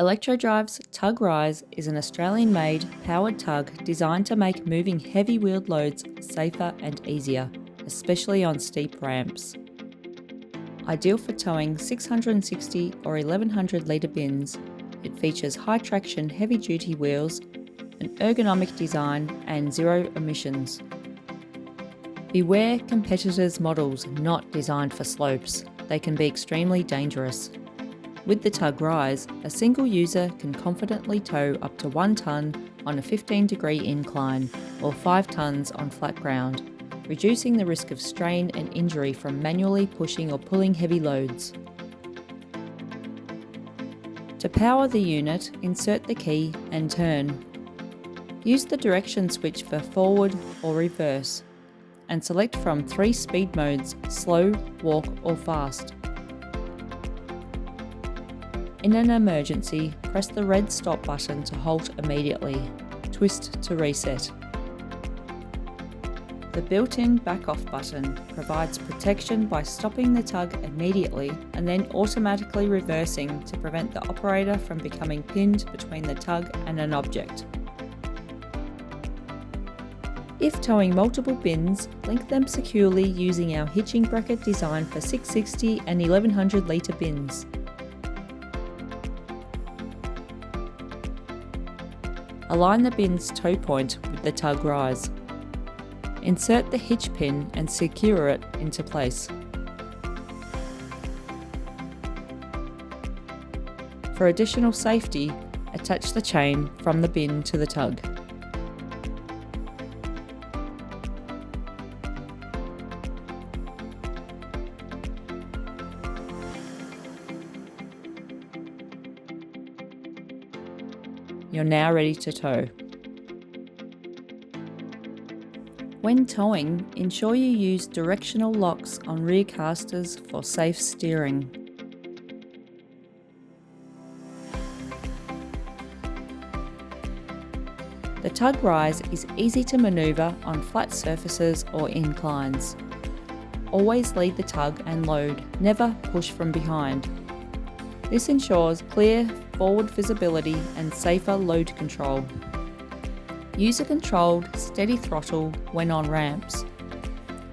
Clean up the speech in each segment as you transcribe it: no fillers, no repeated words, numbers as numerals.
Electrodrive's Tug Rise is an Australian-made powered tug designed to make moving heavy-wheeled loads safer and easier, especially on steep ramps. Ideal for towing 660 or 1100 litre bins, it features high-traction heavy-duty wheels, an ergonomic design and zero emissions. Beware competitors' models not designed for slopes. They can be extremely dangerous. With the Tug Rise, a single user can confidently tow up to 1 tonne on a 15-degree incline or 5 tonnes on flat ground, reducing the risk of strain and injury from manually pushing or pulling heavy loads. To power the unit, insert the key and turn. Use the direction switch for forward or reverse, and select from 3 speed modes: slow, walk or fast. In an emergency, press the red stop button to halt immediately. Twist to reset. The built-in back-off button provides protection by stopping the tug immediately and then automatically reversing to prevent the operator from becoming pinned between the tug and an object. If towing multiple bins, link them securely using our hitching bracket designed for 660 and 1100 litre bins. Align the bin's tow point with the Tug Rise. Insert the hitch pin and secure it into place. For additional safety, attach the chain from the bin to the tug. You're now ready to tow. When towing, ensure you use directional locks on rear casters for safe steering. The Tug Rise is easy to manoeuvre on flat surfaces or inclines. Always lead the tug and load, never push from behind. This ensures clear forward visibility and safer load control. Use a controlled, steady throttle when on ramps.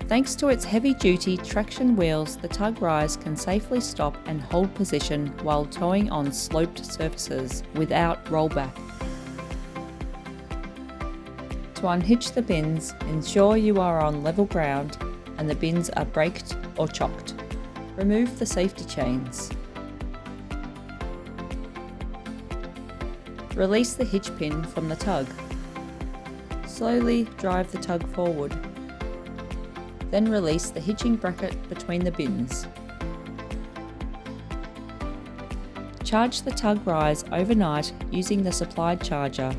Thanks to its heavy-duty traction wheels, the Tug Rise can safely stop and hold position while towing on sloped surfaces without rollback. To unhitch the bins, ensure you are on level ground and the bins are braked or chocked. Remove the safety chains. Release the hitch pin from the tug. Slowly drive the tug forward. Then release the hitching bracket between the bins. Charge the Tug Rise overnight using the supplied charger.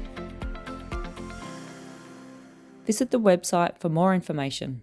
Visit the website for more information.